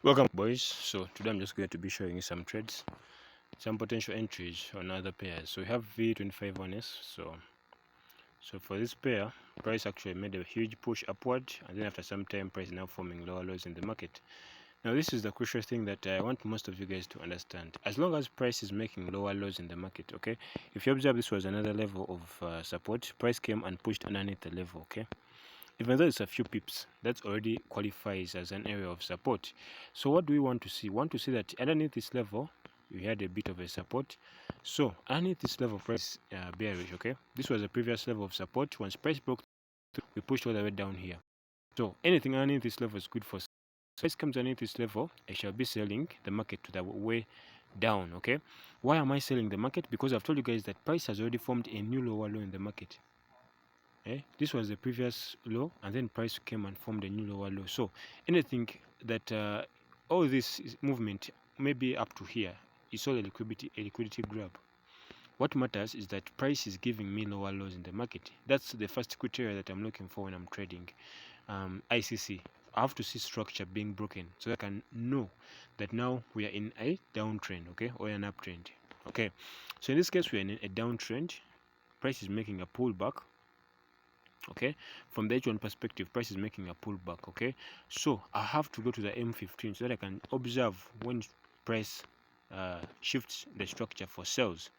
Welcome, boys. So today I'm just going to be showing you some trades, some potential entries on other pairs. So we have V25 So for this pair, price actually made a huge push upward, and then after some time, price now forming lower lows in the market. Now this is the crucial thing that I want most of you guys to understand. As long as price is making lower lows in the market, okay. If you observe, this was another level of support. Price came and pushed underneath the level, okay. Even though it's a few pips, that already qualifies as an area of support. So what do we want to see? We want to see that underneath this level, we had a bit of a support. So underneath this level, price bearish, okay? This was a previous level of support. Once price broke through, we pushed all the way down here. So anything underneath this level is good for. So price comes underneath this level, I shall be selling the market to the way down, okay? Why am I selling the market? Because I've told you guys that price has already formed a new lower low in the market. This was the previous low, and then price came and formed a new lower low. So anything that all this movement maybe up to here is all a liquidity grab. What matters is that price is giving me lower lows in the market. That's the first criteria that I'm looking for when I'm trading. ICC, I have to see structure being broken so I can know that now we are in a downtrend, okay, or an uptrend. Okay, so in this case we are in a downtrend. Price is making a pullback. Okay, from the H1 perspective, price is making a pullback. Okay, so I have to go to the M15 so that I can observe when price shifts the structure for sales.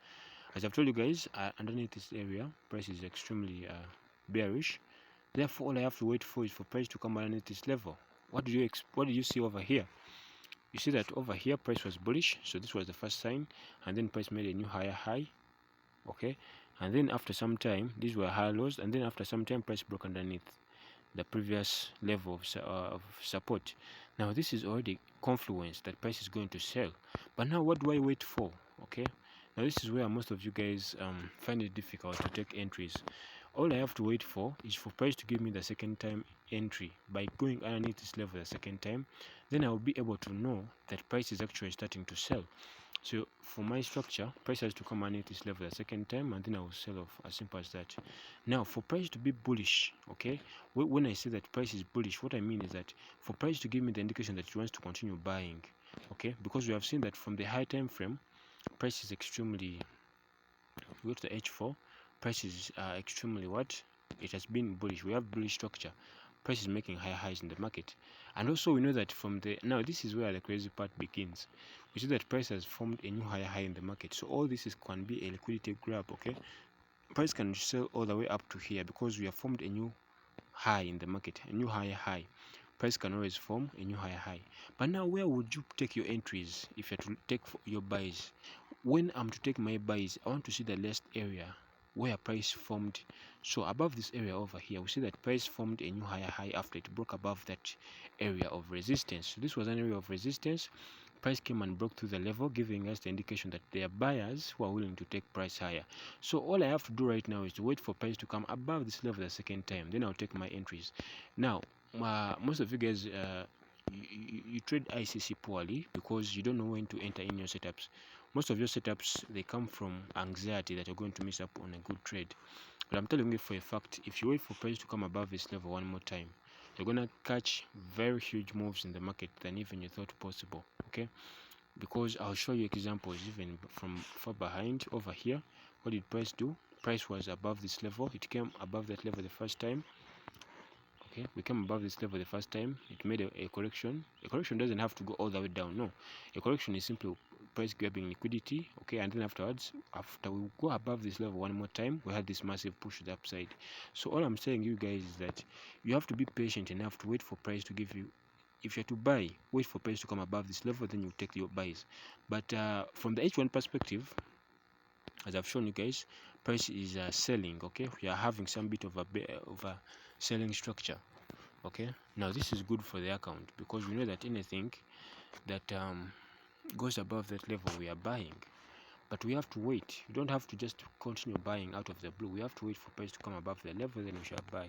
As I've told you guys, underneath this area, price is extremely bearish. Therefore, all I have to wait for is for price to come underneath this level. What did you see over here? You see that over here price was bullish, so this was the first sign, and then price made a new higher high. Okay, and then after some time, these were high lows, and then after some time price broke underneath the previous level of support. Now this is already confluence that price is going to sell, but now what do I wait for? Okay, now this is where most of you guys find it difficult to take entries. All I have to wait for is for price to give me the second time entry by going underneath this level the second time. Then I'll be able to know that price is actually starting to sell. So for my structure, price has to come underneath this level the second time, and then I will sell off, as simple as that. Now for price to be bullish, okay, when I say that price is bullish, what I mean is that for price to give me the indication that it wants to continue buying, okay, because we have seen that from the high time frame, price is extremely, if we go to the H4, price is extremely what? It has been bullish. We have bullish structure. Price is making high highs in the market, and also we know that from the now this is where the crazy part begins. We see that price has formed a new higher high in the market, so all this can be a liquidity grab. Okay, price can sell all the way up to here because we have formed a new high in the market, a new higher high. Price can always form a new higher high. But now where would you take your entries if you're to take your buys? When I'm to take my buys, I want to see the last area where price formed. So above this area over here, we see that price formed a new higher high after it broke above that area of resistance. So this was an area of resistance. Price came and broke through the level, giving us the indication that there are buyers who are willing to take price higher. So all I have to do right now is to wait for price to come above this level the second time. Then I'll take my entries. Now, most of you guys, you trade ICC poorly because you don't know when to enter in your setups. Most of your setups, they come from anxiety that you're going to miss up on a good trade. But I'm telling you for a fact, if you wait for price to come above this level one more time, you're gonna catch very huge moves in the market than even you thought possible. Okay, because I'll show you examples even from far behind. Over here, what did price do? Price was above this level. It came above that level the first time. Okay, we came above this level the first time. It made a correction. A correction doesn't have to go all the way down. No, a correction is simply price grabbing liquidity. Okay, and then afterwards, after we go above this level one more time, we had this massive push to the upside. So all I'm saying you guys is that you have to be patient enough to wait for price to give you. If you're to buy, wait for price to come above this level, then you take your buys. But from the H1 perspective, as I've shown you guys, price is selling. Okay, we are having some bit of a selling structure. Okay, now this is good for the account because we know that anything that goes above that level we are buying, but we have to wait. You don't have to just continue buying out of the blue. We have to wait for price to come above the level, then we shall buy.